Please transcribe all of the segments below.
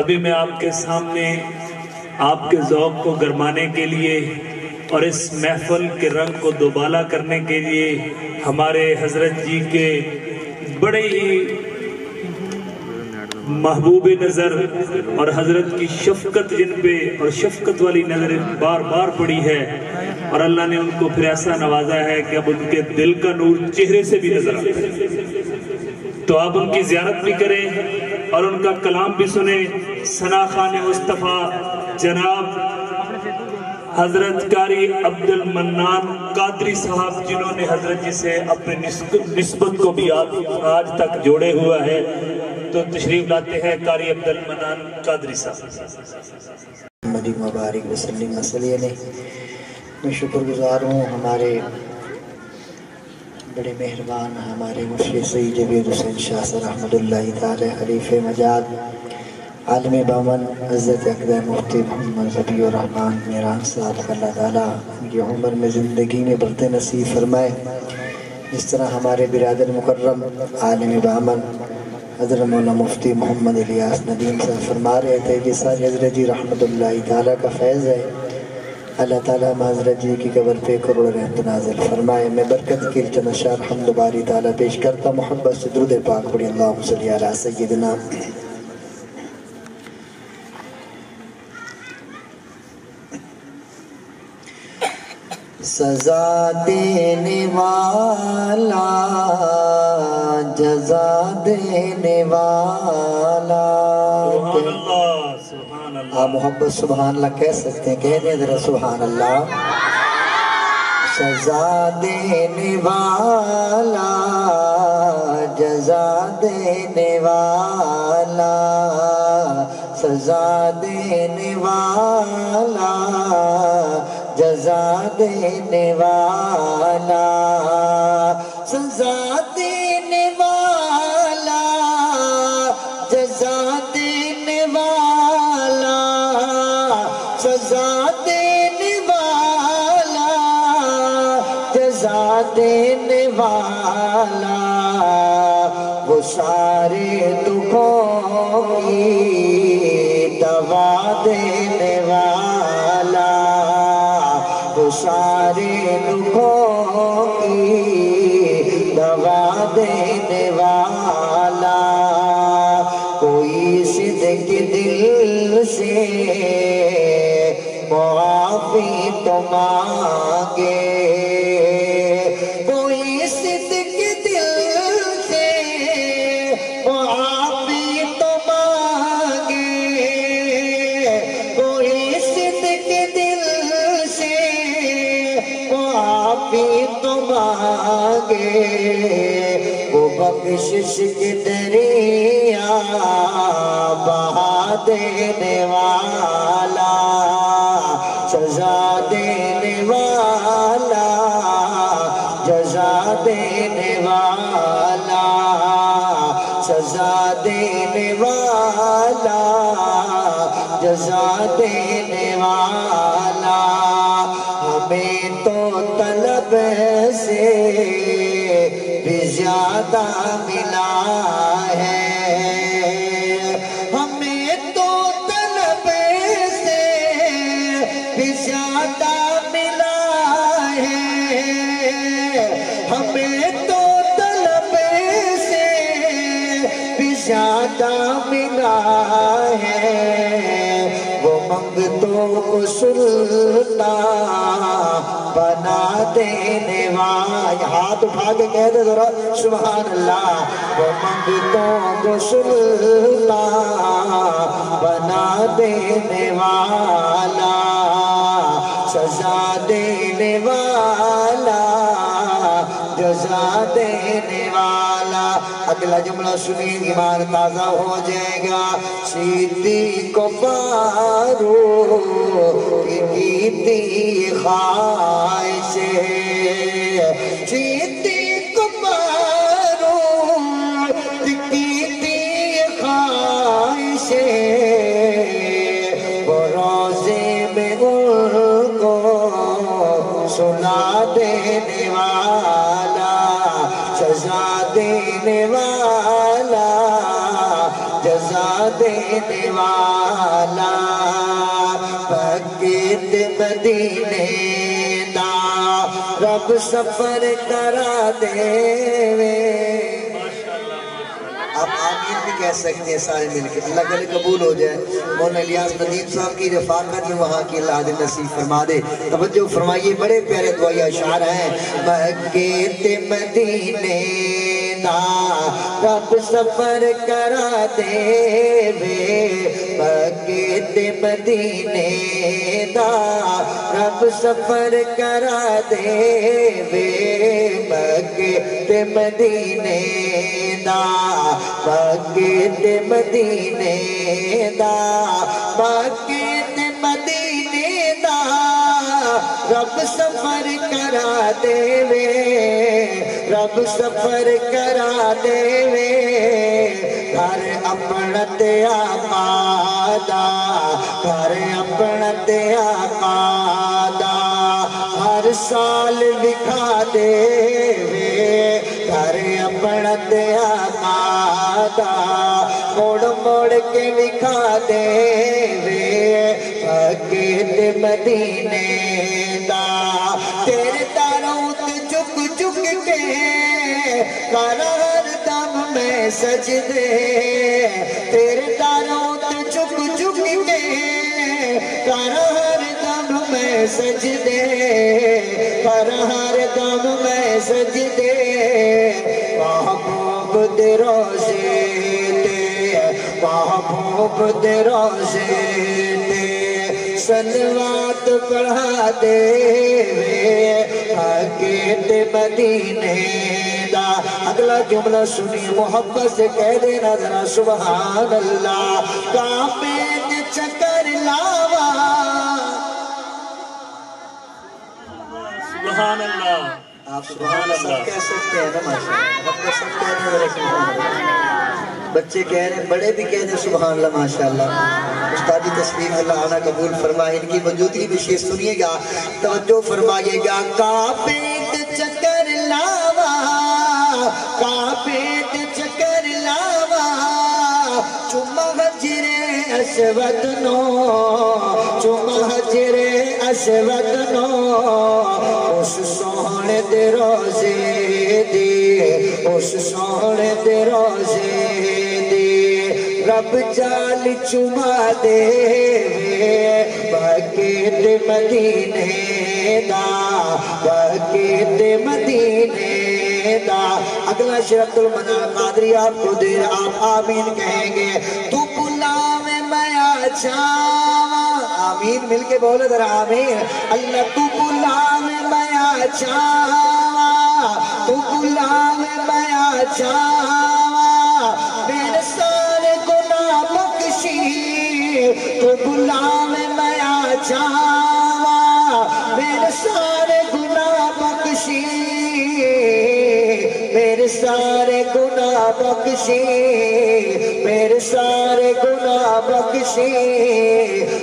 ابھی میں آپ کے سامنے آپ کے ذوق کو گرمانے کے لیے اور اس محفل کے رنگ کو دوبالا کرنے کے لیے ہمارے حضرت جی کے بڑے ہی محبوب نظر اور حضرت کی شفقت جن پہ اور شفقت والی نظر بار بار پڑی ہے، اور اللہ نے ان کو پھر ایسا نوازا ہے کہ اب ان کے دل کا نور چہرے سے بھی نظر آتا ہے۔ تو آپ ان کی زیارت بھی کریں اور ان کا کلام بھی سنیں۔ ثنا خان مصطفیٰ جناب حضرت قاری عبد المنان قادری صاحب، جنہوں نے حضرت جی سے اپنے نسبت کو بھی آج تک جوڑے ہوا ہے، تو تشریف لاتے ہیں قاری عبد المنان قادری صاحب۔ محمد مبارک وسلم مسئلے نے میں شکر گزار ہوں ہمارے بڑے مہربان ہمارے مفتی سید جاوید حسین شاہ صاحب رحمۃ اللہ تعالی خلیفہ مجاد عالم بامن حضرت اقدر مفتی محمد ذبیح الرحمن میران صاحب، اللہ تعالیٰ کی عمر میں زندگی میں برتے نصیب فرمائے۔ اس طرح ہمارے برادر مکرم عالم بامن حضرت مولانا مفتی محمد الیاس ندیم صاحب فرما رہے تھے کہ ساری حضرت جی رحمت اللہ تعالیٰ کا فیض ہے، اللہ تعالیٰ حضرت جی کی قبر پہ کروڑ رحمت نازل فرمائے۔ میں برکت کی چند اشعار حمد باری تعالیٰ پیش کرتا، محبت سے درود پاک پڑھی، اللہم صلی علی سیدنا۔ سزا دینے والا جزا دینے والا، سبحان اللہ سبحان اللہ۔ آپ محبت سبحان اللہ کہہ سکتے ہیں، کہہ دیں ذرا سبحان اللہ۔ سزا دینے والا جزا دینے والا، سزا دینے والا جزا دینے والا، سزا دینے والا جزا دینے والا، سزا دینے والا جزا دینے والا، وہ سارے دکھوں کی دوا دینے والا، وہ سارے دکھوں کی دوا دینے والا، کوئی صدق دل سے معافی تو مانگے، کوئی صدق دل سے معافی تو مانگے، کوئی صدق دل سے معافی تو مانگے، وہ بخشش کے دریا بہا دینے والا، سزا دینے والا جزا دینے والا، سزا دینے والا جزا دینے والا، ہمیں تو طلب سے بھی زیادہ ملا ہے، ہمیں تو طلب سے بھی زیادہ ملا ہے، ہمیں تو طلب سے بھی زیادہ ملا ہے، وہ منگتوں کو سلطان بنا دینے والا، ہاتھ اٹھا کے کہہ دے ذرا سبحان اللہ، وہ منگتوں کو سلطان بنا دینے والا، سزا دینے والا جزا دینے والا۔ اگلا جملہ سنیں ایمان تازہ ہو جائے گا، صدیق فاروق کی تھی خواہش، صدیق فاروق کی تھی خواہش، وہ روزے میں ان کو سنا دینے والا، سزا دینے والا جزا دینے والا مکے تے مدینے دا رب سفر کرا دے وے آپ آمین بھی کہہ سکتے ہیں سارے مل کے اللہ کرے قبول ہو جائے مولانا الیاس ندیم صاحب کی رفاقت میں وہاں کی اللہ دے نصیب فرما دے توجہ فرمائیے بڑے پیارے دعائیہ اشعار ہیں مکے تے مدینے دا رب سفر کرا دے وے مکے تے مدینے دا رب سفر کرا دے وے مکے تے مدینے دا مکے تے مدینے دا مکے تے مدینے دا رب سفر کرا دے وے رب سفر کرا دے وے گھر اپنا تے آقا دا گھر اپنا تے آقا دا ہر سال لکھا دے وے گھر اپنا تے آقا دا موڑ موڑ کے لکھا دے وے مکے تے مدینے دا تیرے داروں تے جھک جھک کے کر ہر دم میں سجدے تیرے داروں تے جھک جھک کے کر ہر دم میں سجدے کر ہر دم میں سجدے محبوب دے روزے تے محبوب دے روزے تے صلوات پڑھا دے وے مکے تے مدینے دا اگلا جملہ سنی محبت سے کہہ دینا ذرا سبحان اللہ کعبے تے چکر لاوا سبحان اللہ آپ سبحان اللہ سب کہہ سکتے ہیں نا ماشاءاللہ آپ کو سب کہہ رہے ہیں سبحان اللہ بچے کہہ رہے ہیں بڑے بھی کہہ رہے ہیں سبحان اللہ ماشاءاللہ استادی تصویر اللہ عنہ قبول فرمائے ان کی موجودگی میں شیئر سنیے گا توجہ فرمائیے گا کعبے تے چکر لاوا کعبے تے چکر لاوا چما حجر اسود نو چما حجر اسود نو اس سونے دے روزے دی اس سونے دے روزے دی رب جال چما دے وے مکے تے مدینے دا مکے تے مدینے دا اگلا شرط المنان قادری آپ کو دے آپ آمین کہیں گے تو بلاوے میں آ جاواں آمین مل کے بولے ذرا آمین اللہ تو بلاوے میں آ جاواں تو بلاوے میں آ جاواں میرے سارے گناہ بخشی تو بلاوے میں آ جاواں میرے سارے گناہ بخشی میرے سارے گناہ بخشی میرے سارے گناہ بخشی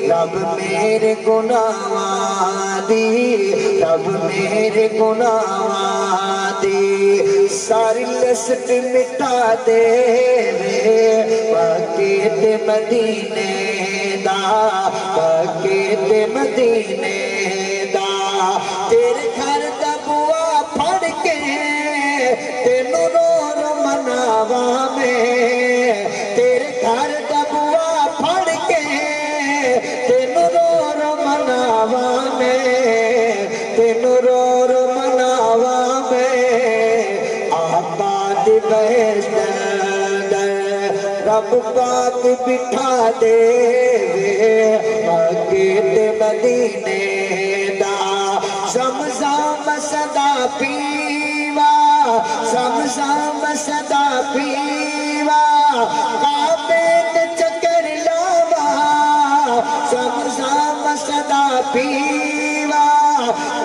رب میرے گناہ دی رب میرے گناہ دی ساری لسٹ مٹا دے وے مکے تے مدینے دا مکے تے مدینے دا تیرے گھر دا بوا پھڑ کے تینو نور مناواں میں تیرے گھر دا بوا پھڑ کے تینو نور مناواں میں تینو نور مناواں میں آقا دی بہشت رب پاک بٹھا دے وے مکے تے مدینے دا زمزم صدا پیوا زمزم صدا پیوا کعبے تے چکر لاوا زمزم صدا پیوا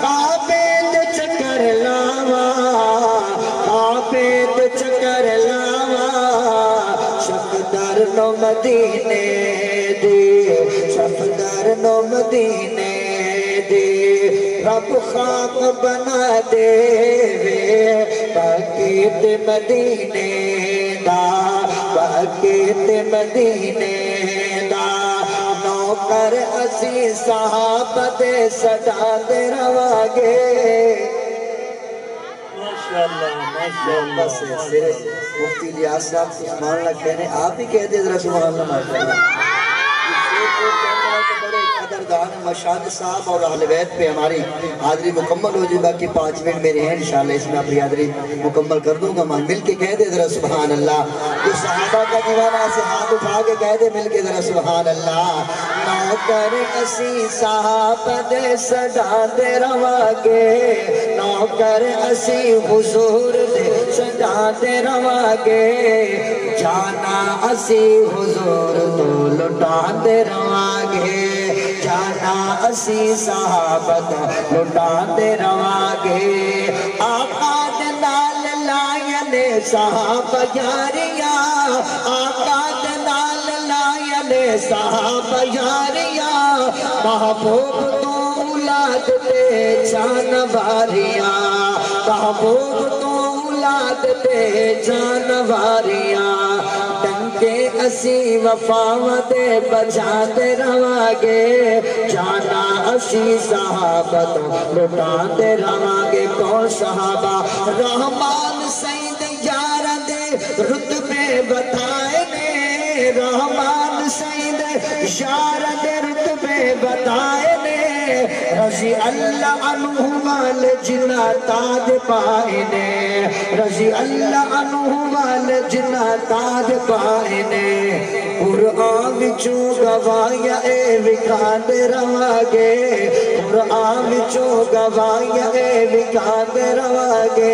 کعبے تے چکر لاوا کعبے تے چکر لاوا صفدر نو مدینے دی صفدر نو مدینے دی رب خاک بنا دے وے مکے تے مدینے دا مکے تے مدینے دا نوکر اسی صحابہ دے صدا دے رواگے ماشاءاللہ بس صرف مفتی الیاس صاحب سبحان اللہ کہنے آپ ہی کہہ دے ذرا سبحان اللہ ماشاءاللہ بڑے قدردان مشاہد صاحب اور اہل بیت پہ ہماری حاضری مکمل ہو جائے باقی 5 منٹ میرے ہیں انشاءاللہ اس میں اپنی حاضری مکمل کر دوں گا مل کے کہہ دے ذرا سبحان اللہ جو صحابہ کا دیوانہ سے ہاتھ اٹھا کے کہہ دے مل کے ذرا سبحان اللہ نوکر اسی صحابہ دے صدا دے رواگے نوکر اسی حضور دے صدا دے رواگے جانا اسی حضور تو لٹا دے رواگے جانا اسی صحابہ تو لٹا دے رواگے آقا دے نال لائنے صحابہ یاریاں آقا دے نال لائنے صحابہ یاریاں محبوب تو اولاد دے جانواریاں محبوب تو اولاد دے جانواریاں ڈنکے اسی وفاو دے بجا دے رواگے جانا اسی صحابہ تو لٹا دے رواگے کون صحابہ رحمان سید یار دے رتبے بتائے نے رحمان سید یار دے رتبے بتائے نے رضی اللہ عنہ وال جنا تاج پائے نے رضی اللہ عنہ وال جنا تاج پائے نے قرآن وچوں گوایا اے وکاند رواگے قرآن وچوں گوایا اے وکاند رواگے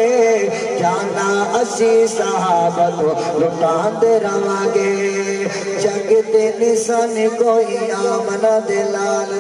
جانا اسی صحابہ تو لٹاند رواگے جگ تے نسان کوئی آمنہ دلال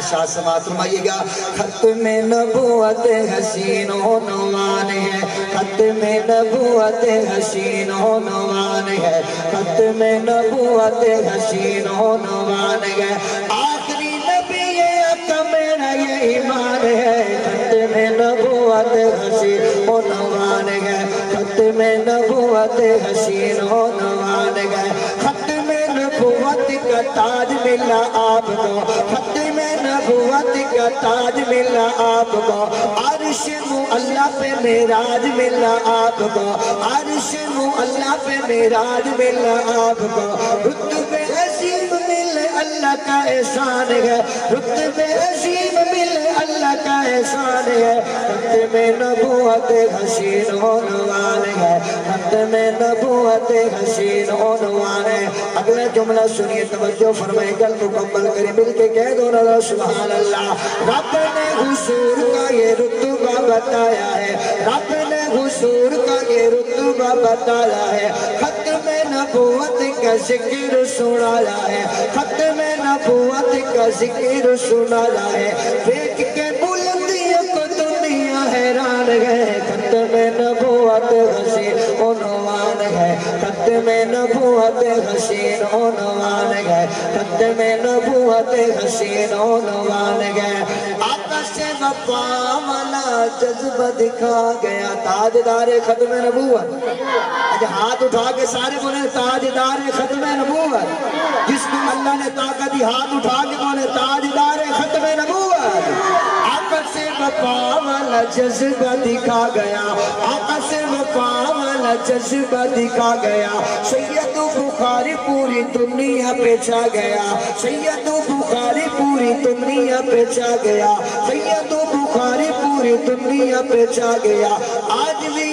شاہ سماعت فرمائیے گا ختم نبوت حسین عنوان ہے ختم نبوت حسین عنوان ہے ختم نبوت حسین عنوان ہے آخری نبی اکا میرا یہ ایمان ہے ختم نبوت حسین عنوان ہے ختم نبوت حسین عنوان ہے ختم نبوت کا تاج ملا آپ کو ختم نبوت کا تاج ملا آپ کو عرش معلا پہ معراج ملا آپ کو عرش معلا پہ معراج ملا آپ کو رتبے عظیم ملے اللہ کا احسان ہے رتبے عظیم ملے اللہ کا احسان ہے ختم نبوت حسین عنوان ہے ختم نبوت حسین عنوان ہے اگلا جملہ سنیے توجہ فرمائے گل مکمل کریں مل کے کہہ دو نا سبحان اللہ رب نے حضور کا یہ رتبہ بتایا ہے رب نے حضور کا یہ رتبہ بتایا ہے ختم نبوت کا ذکر سنایا ہے ختم نبوت کا ذکر سنایا ہے دیکھ کے بلندیوں کو دنیا حیران ہے ختم نبوت حسین عنوان ہے ختم نبوت حسین عنوان ہے ختم نبوت حسین عنوان ہے آقا سے وفا والا جذبہ دکھا گیا تاجدار ختم نبوت آج ہاتھ اٹھا کے سارے بولے تاجدار ختم نبوت جس کو اللہ نے طاقت دی ہاتھ اٹھا کے بولے تاجدار ختم نبوت آقا سے وفا والا جذبہ دکھا گیا آقا سے وفا والا جذبہ دکھا گیا سید بخاری پوری دنیا پہ چھا گیا سید بخاری پوری دنیا پہ چھا گیا سید بخاری پوری دنیا پہ چھا گیا آج بھی